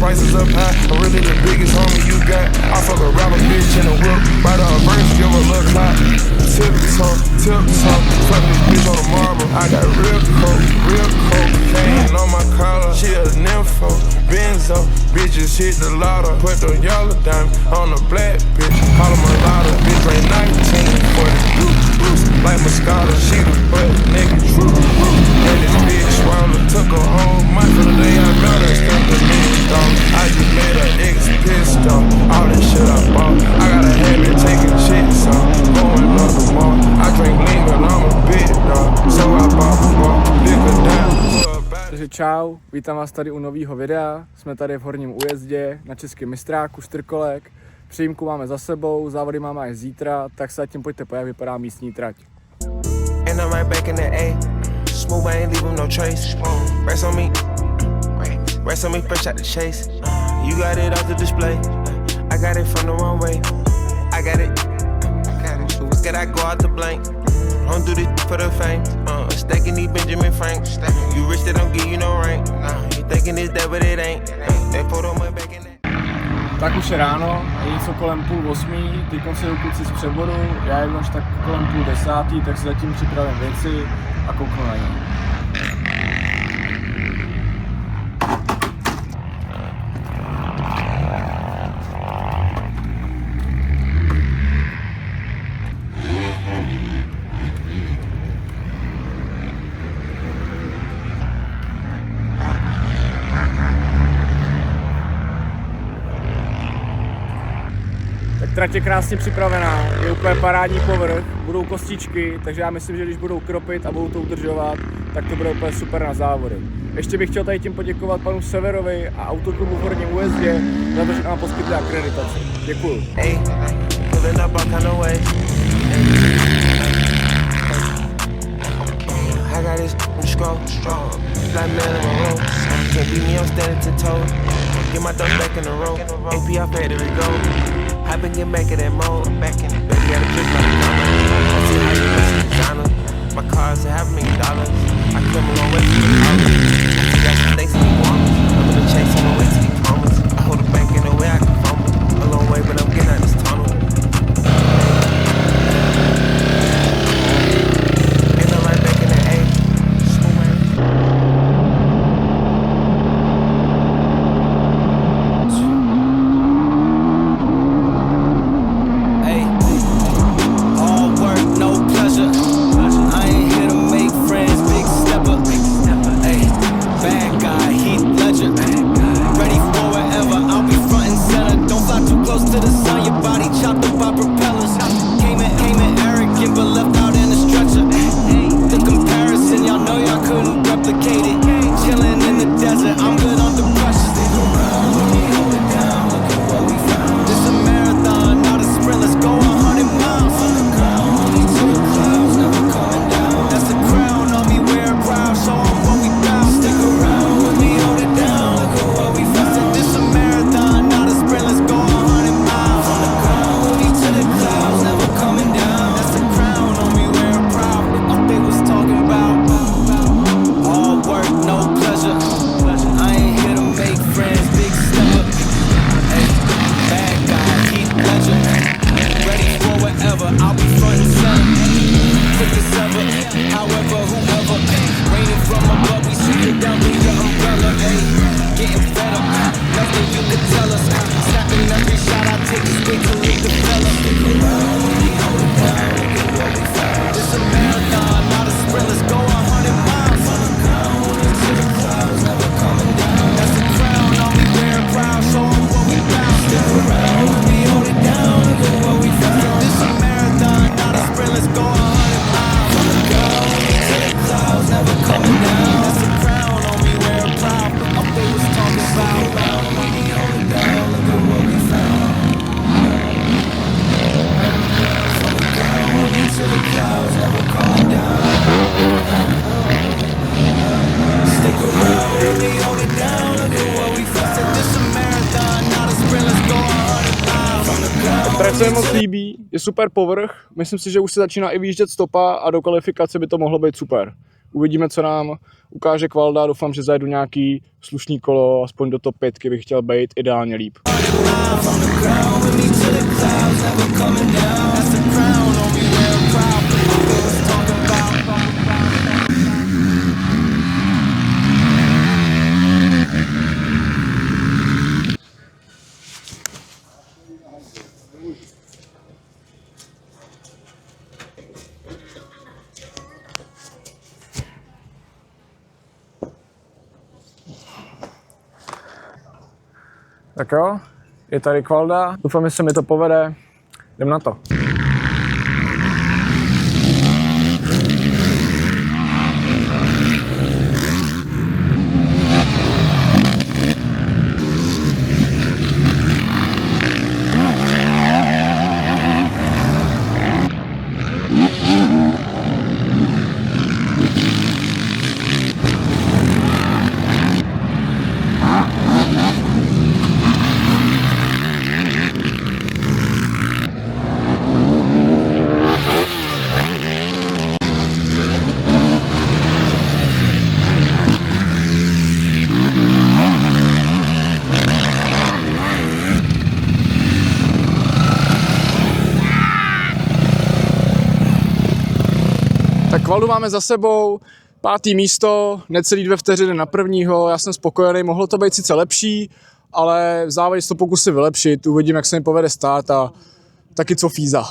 prices up high. I'm really the biggest homie you got. I fuck a rapper bitch in a whip. Bite her a verse, give her a little clout. Tiptoe, fuck this bitch on the marble. I got real cocaine on my collar. She a nympho, benzo. Bitches hit the lotto. Put the yellow diamond on the black bitch. Call him a lotta. Bitch bring 19 for the like Moscato. She the butt nigga. And this bitch swallow. Took her home. My for the day I got her. Spent $1 million. I just made her niggas pissed off. All that shit I bought. I got a habit taking shit, so going up the mall. I drink lean, but I'm a bit dog. So I bought the ball. Liquor down. Takže čau, vítám vás tady u nového videa. Jsme tady v Horním Újezdě na českém mistráku čtyřkolek. Příjmku máme za sebou, závody máme až zítra, tak se tím pojďte podívat, jak vypadá místní trať. Don't do this for the fame. Stacking these Benjamin Franks. You rich that don't give you no rank. You thinking it's that but it ain't. They put on my back in that. Tak už je ráno, je něco kolem 7:30, teď se jdou kluci z přeboru, já jdu až tak kolem 9:30, tak si zatím připravím věci a kouknu na ně. Trať je krásně připravená, je úplně parádní povrch, budou kostičky, takže já myslím, že když budou kropit a budou to udržovat, tak to bude úplně super na závody. Ještě bych chtěl tady tím poděkovat panu Severovi a Autoklubu v Horním Újezdě za to, že nám poskytli akreditaci. Děkuju. I've been getting back in that mode, back in it. Baby, got a drip like a gunner. I see how you mix designer. My car's $500,000. I come a long way from the college. I got some things in the warm. I'm gonna chase on my way to these moments. I hold it back in the way I can fumble. A long way, but I'm getting out this tunnel. And I'm right back in the A. Trať se mi moc líbí, je super povrch, myslím si, že už se začíná i vyjíždět stopa a do kvalifikace by to mohlo být super. Uvidíme, co nám ukáže Kvalda, doufám, že zajedu nějaký slušný kolo, aspoň do top 5 bych chtěl být ideálně líp. Tak jo, je tady Kvalda, doufám, že se mi to povede, jdem na to. Tak Kvaldu máme za sebou, 5. místo, necelý 2 vteřiny na prvního, já jsem spokojený, mohlo to být sice lepší, ale v závodě to pokusy vylepšit, uvidím, jak se mi povede start a taky co Fíza.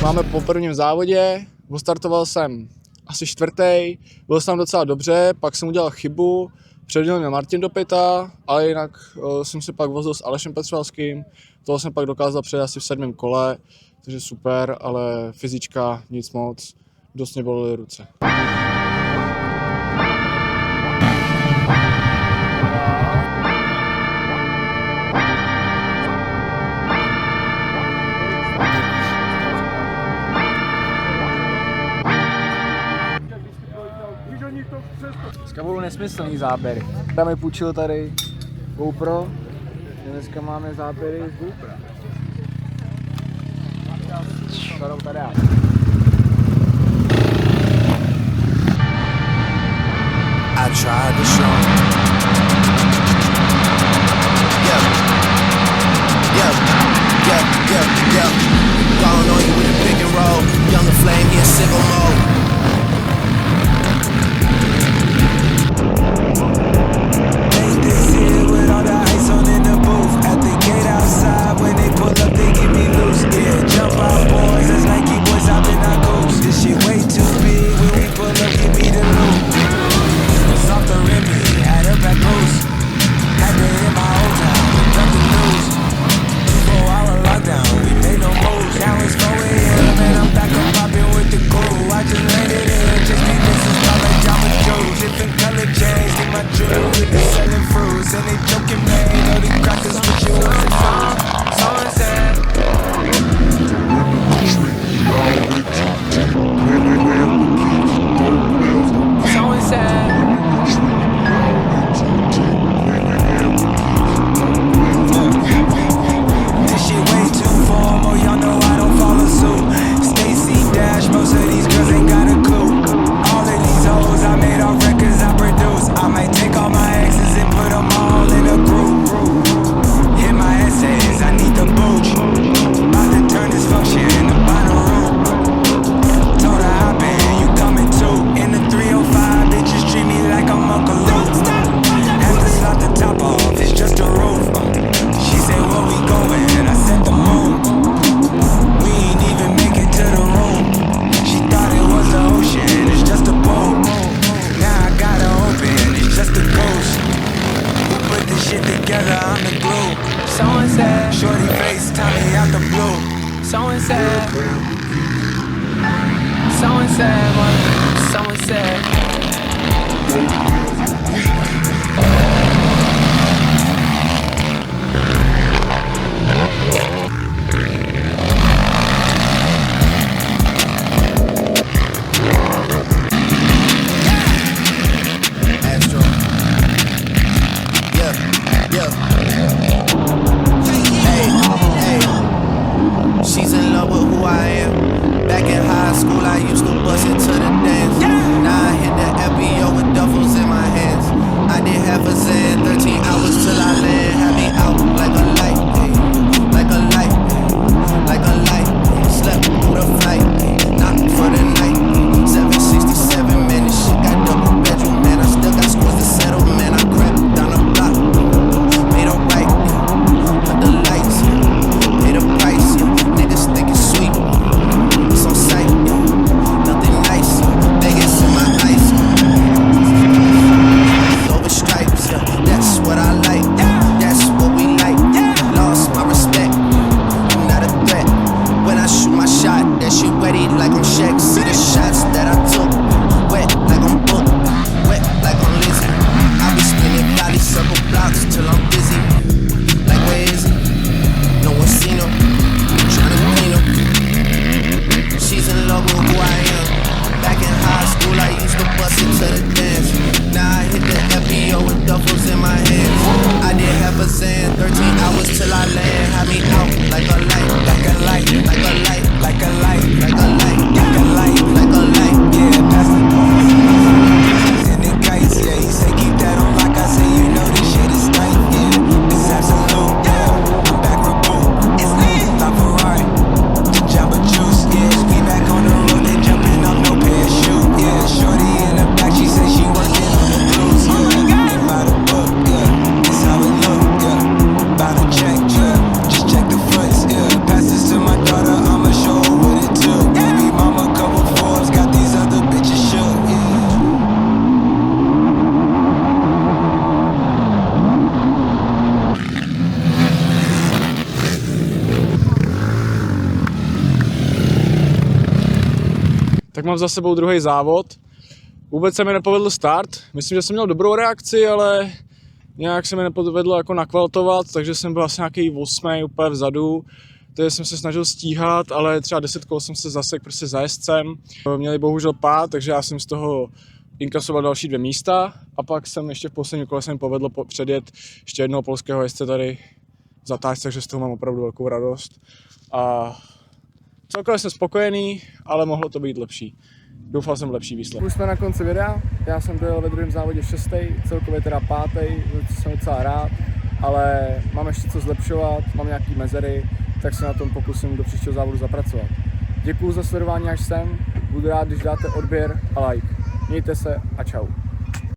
Máme po prvním závodě, ostartoval jsem asi čtvrtý, byl jsem docela dobře, pak jsem udělal chybu, předělil mě Martin do pěta, ale jinak jsem se pak vozil s Alešem Petřvalským, toho jsem pak dokázal přejet asi v 7. kole, takže super, ale fyzička nic moc, dost mě bolely ruce. Dneska budou nesmyslný záběry. Tam mi půjčil tady GoPro, dneska máme záběry z GoPro. Tady já. I tried to show him. Yeah. Going on you with a pick and roll. Younger flame, he in civil mode. Made this here with all the ice on in the booth. At the gate outside, when they pull up, they give me loose. Yeah, jump out, boys. That's Nike boys out in our goose. This shit way too big. When we pull up, give me the loot. It's off the Remy, had her back loose. Had to hit my old town, nothing news. 24-hour lockdown, we made no moves. Now it's 4 AM and I'm back up popping with the crew. I just landed in, just be missing spot like Jamba Joe's. Different color chains, get my jewelry with the selling fruits. And they joking, man, know the crackers with you was a fool. So sad. So sad. This shit way too formal, y'all know I don't follow suit. Stacy Dash, most of these girls ain't got a clue. All of these hoes I made off records I produce. I might take all my exes and put them all in a group. Hit my essays, I need the booch. About to turn this function in the bottom room. Told her hop in, you coming too. In the 305, bitches treat me like I'm Uncle Luke. Have to slot the top off, it's just a roof. She said, where we going? And I said the moon. We ain't even make it to the room. She thought it was the ocean, it's just a boat. Now I gotta open, it's just a ghost. Who put this shit together, I'm the glue. Someone said, shorty face, Tommy out the blue. Someone said, what? Someone said. Astro. Yeah. Hey. She's in love with who I am. Back in high school, I used to bust it to the dance. Now I hit the FBO with duffels in my hands. I did half a Zan, 13 hours till I land. Had me out like a light, like a light, like a light. Slept through the flight, not for the night. 767, man, this shit got double bedroom, man. I still got scores to settle, man. I crept down the block, made a right, put the lights, pay the price. Niggas think it's sweet, it's on sight, nothing nice. Vegas in my ice, over stripes, that's what I like, that's what we like. Lost my respect, I'm not a threat. When I shoot my shot, that shit wetty like I'm Shaq. See the shots that I took, wet like I'm booked, wet like I'm Lizzie. I be spinning body circle blocks till I'm dizzy. Like where is he? No one seen him. Tryna clean him. She's in love with who I am. Back in high school, I used to bust it to the dance. Now I hit the FBO with duffels in my hands. I did half a Zan, 13 hours till I land. Had me out like a light, like a light, like a light, like a light, like a light, like a light, like a light. Yeah, that's the boys. And the kites, yeah, he say keep that on like I say, you know this shit is tight, yeah. It's absolute, yeah. I'm back with boo. It's lit. La Ferrari, the Jamba Juice, yeah. We back on the road, they jumping off no parachute, yeah. Shorty in the back, she say she working on the blues, yeah. Ain't by the book, yeah. It's how it look, yeah. By the check, yeah. Just check the fronts, yeah. mám za sebou druhý závod. Vůbec se mi nepovedl start, myslím, že jsem měl dobrou reakci, ale nějak se mi nepovedlo jako nakvaltovat, takže jsem byl asi nějaký 8. úplně vzadu. Takže jsem se snažil stíhat, ale třeba 10 kol jsem se zasek prostě za jezdcem. Měli bohužel pád, takže já jsem z toho inkasoval další 2 místa a pak jsem ještě v posledním kole se mi povedlo předjet ještě jednoho polského jezdce tady v zatáčce, takže z toho mám opravdu velkou radost. A celkově jsem spokojený, ale mohlo to být lepší. Doufal jsem lepší výsledek. Už jsme na konci videa, já jsem dojel ve druhém závodě 6., celkově teda 5., co jsem docela rád, ale mám ještě co zlepšovat, mám nějaký mezery, tak se na tom pokusím do příštího závodu zapracovat. Děkuju za sledování až sem, budu rád, když dáte odběr a like. Mějte se a čau.